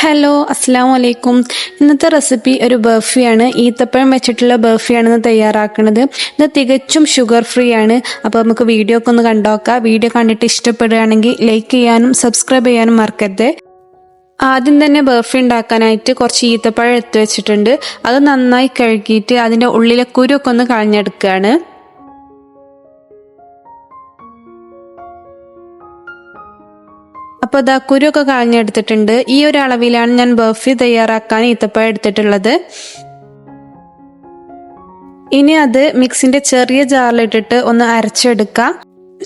Hello അസ്സാം വലൈക്കും. ഇന്നത്തെ റെസിപ്പി ഒരു ബർഫിയാണ്. ഈത്തപ്പഴം വെച്ചിട്ടുള്ള ബർഫിയാണ് തയ്യാറാക്കുന്നത്. ഇത് തികച്ചും ഷുഗർ ഫ്രീ ആണ്. അപ്പോൾ നമുക്ക് വീഡിയോ ഒക്കെ ഒന്ന് കണ്ടോക്കാം. വീഡിയോ കണ്ടിട്ട് ഇഷ്ടപ്പെടുകയാണെങ്കിൽ ലൈക്ക് ചെയ്യാനും സബ്സ്ക്രൈബ് ചെയ്യാനും മറക്കരുത്. ആദ്യം തന്നെ ബർഫി ഉണ്ടാക്കാനായിട്ട് കുറച്ച് ഈത്തപ്പഴം എടുത്ത് വെച്ചിട്ടുണ്ട്. അത് നന്നായി കഴുകിയിട്ട് അതിൻ്റെ ഉള്ളിലെ കുരുവൊക്കെ ഒന്ന് കളഞ്ഞെടുക്കുകയാണ്. അപ്പോൾ ഇതാ കുരുവൊക്കെ കളഞ്ഞെടുത്തിട്ടുണ്ട്. ഈ ഒരു അളവിലാണ് ഞാൻ ബർഫി തയ്യാറാക്കാൻ ഈത്തപ്പഴം എടുത്തിട്ടുള്ളത്. ഇനി അത് മിക്സിന്റെ ചെറിയ ജാറിലിട്ടിട്ട് ഒന്ന് അരച്ചെടുക്കാം.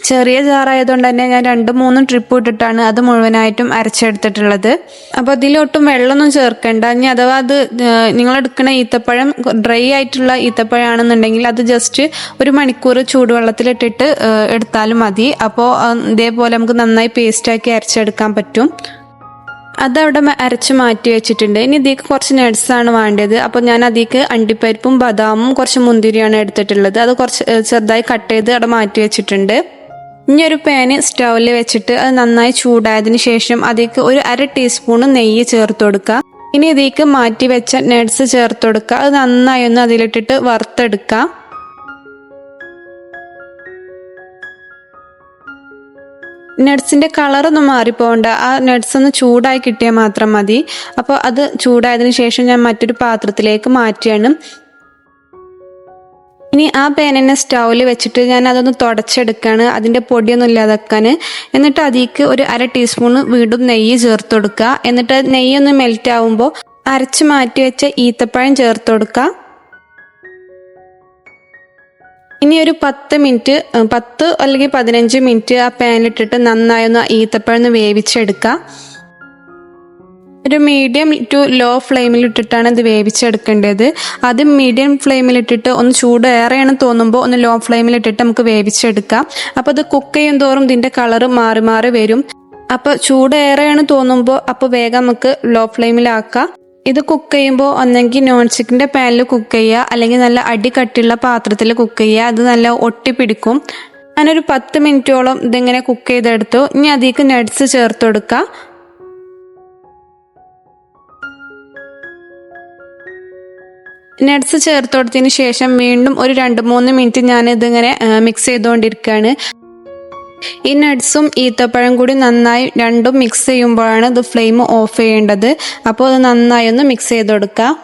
ചെറിയ ജാറായതുകൊണ്ട് തന്നെ ഞാൻ 2-3 ട്രിപ്പ് ഇട്ടിട്ടാണ് അത് മുഴുവനായിട്ടും അരച്ചെടുത്തിട്ടുള്ളത്. അപ്പോൾ അതിലൊട്ടും വെള്ളമൊന്നും ചേർക്കണ്ട. ഇനി അഥവാ അത് നിങ്ങൾ എടുക്കുന്ന ഈത്തപ്പഴം ഡ്രൈ ആയിട്ടുള്ള ഈത്തപ്പഴമാണെന്നുണ്ടെങ്കിൽ അത് ജസ്റ്റ് 1 മണിക്കൂർ ചൂടുവെള്ളത്തിലിട്ടിട്ട് എടുത്താലും മതി. അപ്പോൾ ഇതേപോലെ നമുക്ക് നന്നായി പേസ്റ്റാക്കി അരച്ചെടുക്കാൻ പറ്റും. അതവിടെ അരച്ച് മാറ്റി വെച്ചിട്ടുണ്ട്. ഇനി ഇതിലേക്ക് കുറച്ച് നട്ട്സാണ് വേണ്ടത്. അപ്പോൾ ഞാൻ അതിലേക്ക് അണ്ടിപ്പരിപ്പും ബദാമും കുറച്ച് മുന്തിരിയാണ് എടുത്തിട്ടുള്ളത്. അത് കുറച്ച് ചെറുതായി കട്ട് ചെയ്ത് അവിടെ മാറ്റി വെച്ചിട്ടുണ്ട്. ഇനി ഒരു പാന് സ്റ്റൗവിൽ വെച്ചിട്ട് അത് നന്നായി ചൂടായതിന് ശേഷം അതിലേക്ക് 1/2 ടീസ്പൂൺ നെയ്യ് ചേർത്ത് കൊടുക്കുക. ഇനി ഇതിലേക്ക് മാറ്റി വെച്ച നട്ട്സ് ചേർത്ത് കൊടുക്കുക. അത് നന്നായി ഒന്ന് അതിലിട്ടിട്ട് വറുത്തെടുക്കുക. നട്ട്സിൻ്റെ കളറൊന്നും മാറിപ്പോകണ്ട. ആ നട്ട്സ് ഒന്ന് ചൂടായി കിട്ടിയാൽ മാത്രം മതി. അപ്പോൾ അത് ചൂടായതിനു ശേഷം ഞാൻ മറ്റൊരു പാത്രത്തിലേക്ക് മാറ്റിയാണ്. ഇനി ആ പാനിനെ സ്റ്റൗവിൽ വെച്ചിട്ട് ഞാൻ അതൊന്ന് തുടച്ചെടുക്കുകയാണ്, അതിൻ്റെ പൊടിയൊന്നും ഇല്ലാതാക്കാൻ. എന്നിട്ട് അതിലേക്ക് 1/2 ടീസ്പൂൺ വീണ്ടും നെയ്യ് ചേർത്ത് കൊടുക്കുക. എന്നിട്ട് നെയ്യൊന്ന് മെൽറ്റ് ആവുമ്പോൾ അരച്ച് മാറ്റി വെച്ച ഈത്തപ്പഴം ചേർത്ത് കൊടുക്കുക. ഇനി ഒരു 10 അല്ലെങ്കിൽ 15 മിനിറ്റ് ആ പാനിലിട്ടിട്ട് നന്നായി ഒന്ന് ഈത്തപ്പഴം വേവിച്ചെടുക്കുക. ഒരു മീഡിയം ടു ലോ ഫ്ലെയിമിലിട്ടിട്ടാണ് ഇത് വേവിച്ചെടുക്കേണ്ടത്. അത് മീഡിയം ഫ്ലെയിമിലിട്ടിട്ട് ഒന്ന് ചൂട് ഏറെയാണ് തോന്നുമ്പോൾ ഒന്ന് ലോ ഫ്ലെയിമിലിട്ടിട്ട് നമുക്ക് വേവിച്ചെടുക്കാം. അപ്പോൾ ഇത് കുക്ക് ചെയ്യും തോറും ഇതിൻ്റെ കളറ് മാറി മാറി വരും. അപ്പോൾ ചൂട് ഏറെയാണ് തോന്നുമ്പോൾ അപ്പോൾ വേഗം നമുക്ക് ലോ ഫ്ലെയിമിലാക്കാം. ഇത് കുക്ക് ചെയ്യുമ്പോൾ ഒന്നെങ്കിൽ നോൺ സ്റ്റിക്കിൻ്റെ പാനിൽ കുക്ക് ചെയ്യുക, അല്ലെങ്കിൽ നല്ല അടി കട്ടിയുള്ള പാത്രത്തിൽ കുക്ക് ചെയ്യുക. അത് നല്ല ഒട്ടിപ്പിടിക്കും. ഞാനൊരു 10 മിനിറ്റോളം ഇതിങ്ങനെ കുക്ക് ചെയ്തെടുത്തു. ഇനി അതിലേക്ക് നട്ട്സ് ചേർത്ത് കൊടുക്കുക. നട്ട്സ് ചേർത്ത് കൊടുത്തതിന് ശേഷം വീണ്ടും ഒരു 2-3 മിനിറ്റ് ഞാൻ ഇതിങ്ങനെ മിക്സ് ചെയ്തുകൊണ്ടിരിക്കുകയാണ്. ഈ നട്ട്സും ഈത്തപ്പഴം കൂടി നന്നായി രണ്ടും മിക്സ് ചെയ്യുമ്പോഴാണ് ഇത് ഫ്ലെയിം ഓഫ് ചെയ്യേണ്ടത്. അപ്പോൾ അത് നന്നായി ഒന്ന് മിക്സ് ചെയ്ത് കൊടുക്കുക.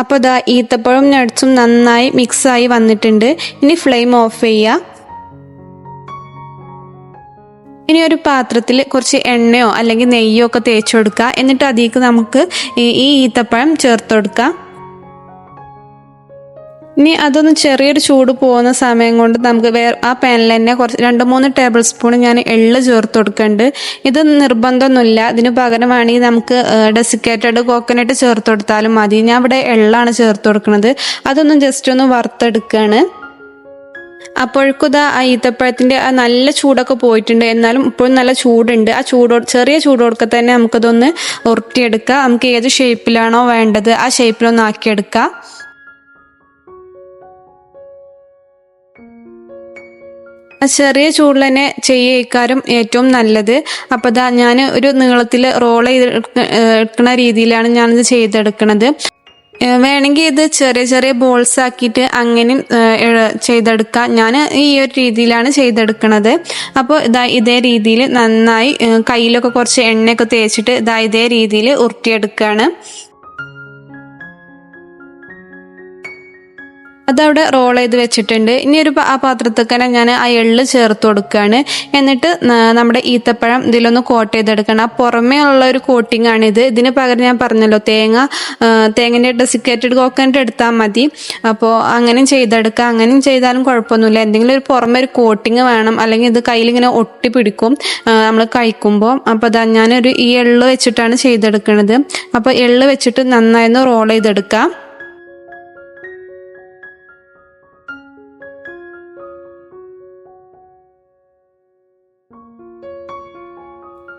അപ്പോൾ ഇതാ ഈത്തപ്പഴം നട്ട്സും നന്നായി മിക്സായി വന്നിട്ടുണ്ട്. ഇനി ഫ്ലെയിം ഓഫ് ചെയ്യുക. ഇനി ഒരു പാത്രത്തിൽ കുറച്ച് എണ്ണയോ അല്ലെങ്കിൽ നെയ്യോ ഒക്കെ തേച്ച് കൊടുക്കുക. എന്നിട്ട് അതിലേക്ക് നമുക്ക് ഈ ഈത്തപ്പഴം ചേർത്ത് കൊടുക്കുക. ഇനി അതൊന്ന് ചെറിയൊരു ചൂട് പോകുന്ന സമയം കൊണ്ട് നമുക്ക് ആ പാനിൽ തന്നെ കുറച്ച് 2-3 ടേബിൾ സ്പൂൺ ഞാൻ എള്ള് ചേർത്ത് കൊടുക്കുന്നുണ്ട്. ഇത് നിർബന്ധമൊന്നുമില്ല. ഇതിന് പകരം വേണമെങ്കിൽ നമുക്ക് ഡെസിക്കേറ്റഡ് കോക്കനട്ട് ചേർത്ത് കൊടുത്താലും മതി. ഞാൻ ഇവിടെ എള്ളാണ് ചേർത്ത് കൊടുക്കുന്നത്. അതൊന്നും ജസ്റ്റ് ഒന്ന് വറുത്തെടുക്കുകയാണ്. അപ്പോഴേക്കും ആ ഈത്തപ്പഴത്തിൻ്റെ ആ നല്ല ചൂടൊക്കെ പോയിട്ടുണ്ട്. എന്നാലും ഇപ്പോഴും നല്ല ചൂടുണ്ട്. ആ ചെറിയ ചൂടോടൊക്കെ തന്നെ നമുക്കതൊന്ന് ഉരുട്ടിയെടുക്കുക. നമുക്ക് ഏത് ഷേപ്പിലാണോ വേണ്ടത് ആ ഷേപ്പിലൊന്ന് ആക്കിയെടുക്കുക. ചെറിയ ചൂടിൽ തന്നെ ചെയ്യിക്കാരും ഏറ്റവും നല്ലത്. അപ്പോൾ ഇതാ ഞാൻ ഒരു നീളത്തിൽ റോൾ എടുക്കുന്ന രീതിയിലാണ് ഞാനിത് ചെയ്തെടുക്കുന്നത്. വേണമെങ്കിൽ ഇത് ചെറിയ ചെറിയ ബോൾസ് ആക്കിയിട്ട് അങ്ങനെ ചെയ്തെടുക്കാം. ഞാൻ ഈ ഒരു രീതിയിലാണ് ചെയ്തെടുക്കുന്നത്. അപ്പോൾ ഇതേ രീതിയിൽ നന്നായി കയ്യിലൊക്കെ കുറച്ച് എണ്ണയൊക്കെ തേച്ചിട്ട് ഇതേ രീതിയിൽ ഉരുട്ടിയെടുക്കുകയാണ്. അതവിടെ റോൾ ചെയ്ത് വെച്ചിട്ടുണ്ട്. ഇനി ആ പാത്രത്തിൽ തന്നെ ഞാൻ ആ എള്ള് ചേർത്ത് കൊടുക്കുകയാണ്. എന്നിട്ട് നമ്മുടെ ഈത്തപ്പഴം ഇതിലൊന്ന് കോട്ട് ചെയ്തെടുക്കണം. ആ പുറമേ ഉള്ള ഒരു കോട്ടിംഗ് ആണിത്. ഇതിന് പകരം ഞാൻ പറഞ്ഞല്ലോ തേങ്ങൻ്റെ ഡെസിക്കേറ്റഡ് കോക്കനട്ട് എടുത്താൽ മതി. അപ്പോൾ അങ്ങനെയും ചെയ്തെടുക്കുക. അങ്ങനെയും ചെയ്താലും കുഴപ്പമൊന്നുമില്ല. എന്തെങ്കിലും ഒരു പുറമെ ഒരു കോട്ടിങ് വേണം, അല്ലെങ്കിൽ ഇത് കയ്യിലിങ്ങനെ ഒട്ടി പിടിക്കും നമ്മൾ കഴിക്കുമ്പോൾ. അപ്പോൾ ഞാനൊരു ഈ എള്ള് വെച്ചിട്ടാണ് ചെയ്തെടുക്കുന്നത്. അപ്പോൾ എള്ള് വെച്ചിട്ട് നന്നായി ഒന്ന് റോൾ ചെയ്തെടുക്കാം.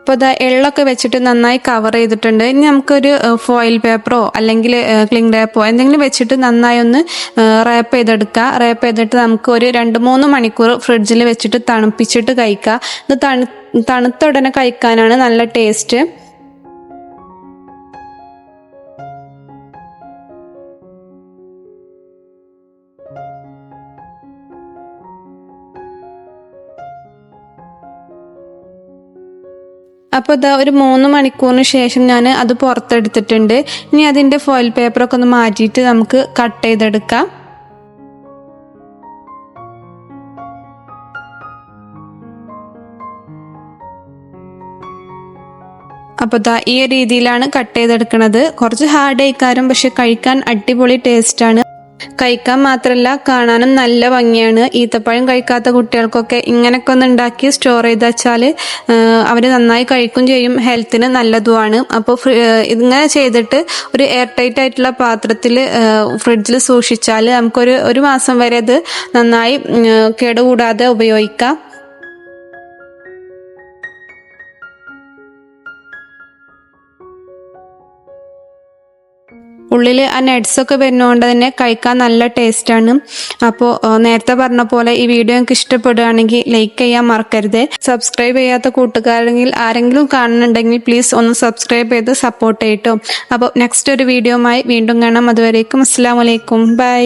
അപ്പോൾ ഇതാ എള്ളൊക്കെ വെച്ചിട്ട് നന്നായി കവർ ചെയ്തിട്ടുണ്ട്. ഇനി നമുക്കൊരു ഫോയിൽ പേപ്പറോ അല്ലെങ്കിൽ ക്ലിംഗ് റാപ്പോ എന്തെങ്കിലും വെച്ചിട്ട് നന്നായി ഒന്ന് റാപ്പ് ചെയ്തെടുക്കുക. റാപ്പ് ചെയ്തിട്ട് നമുക്ക് ഒരു 2-3 മണിക്കൂർ ഫ്രിഡ്ജിൽ വെച്ചിട്ട് തണുപ്പിച്ചിട്ട് കഴിക്കുക. ഇത് തണുത്ത ഉടനെ കഴിക്കാനാണ് നല്ല ടേസ്റ്റ്. അപ്പോൾ ഇതാ ഒരു 3 മണിക്കൂറിന് ശേഷം ഞാൻ അത് പുറത്തെടുത്തിട്ടുണ്ട്. ഇനി അതിൻ്റെ ഫോയിൽ പേപ്പറൊക്കെ ഒന്ന് മാറ്റിയിട്ട് നമുക്ക് കട്ട് ചെയ്തെടുക്കാം. അപ്പോൾ ഇതാ ഈ രീതിയിലാണ് കട്ട് ചെയ്തെടുക്കുന്നത്. കുറച്ച് ഹാർഡ് ആയിക്കാരും, പക്ഷെ കഴിക്കാൻ അടിപൊളി ടേസ്റ്റാണ്. കഴിക്കാൻ മാത്രമല്ല കാണാനും നല്ല ഭംഗിയാണ്. ഈത്തപ്പഴം കഴിക്കാത്ത കുട്ടികൾക്കൊക്കെ ഇങ്ങനെയൊക്കെ ഒന്ന് ഉണ്ടാക്കി സ്റ്റോർ ചെയ്ത് വെച്ചാൽ അവർ നന്നായി കഴിക്കും ചെയ്യും, ഹെൽത്തിന് നല്ലതുമാണ്. അപ്പോൾ ഇങ്ങനെ ചെയ്തിട്ട് ഒരു എയർ ടൈറ്റ് ആയിട്ടുള്ള പാത്രത്തിൽ ഫ്രിഡ്ജിൽ സൂക്ഷിച്ചാൽ നമുക്കൊരു മാസം വരെ അത് നന്നായി കേടുകൂടാതെ ഉപയോഗിക്കാം. ഉള്ളിൽ ആ നട്ട്സൊക്കെ വരുന്നതുകൊണ്ട് തന്നെ കഴിക്കാൻ നല്ല ടേസ്റ്റാണ്. അപ്പോൾ നേരത്തെ പറഞ്ഞ പോലെ ഈ വീഡിയോ നിങ്ങൾക്ക് ഇഷ്ടപ്പെടുകയാണെങ്കിൽ ലൈക്ക് ചെയ്യാൻ മറക്കരുത്. സബ്സ്ക്രൈബ് ചെയ്യാത്ത കൂട്ടുകാരെങ്കിൽ ആരെങ്കിലും കാണുന്നുണ്ടെങ്കിൽ പ്ലീസ് ഒന്ന് സബ്സ്ക്രൈബ് ചെയ്ത് സപ്പോർട്ട് ചെയ്യട്ടോ. അപ്പോൾ നെക്സ്റ്റ് ഒരു വീഡിയോയുമായി വീണ്ടും കാണാം. അതുവരേക്കും അസ്സലാമു അലൈക്കും, ബൈ.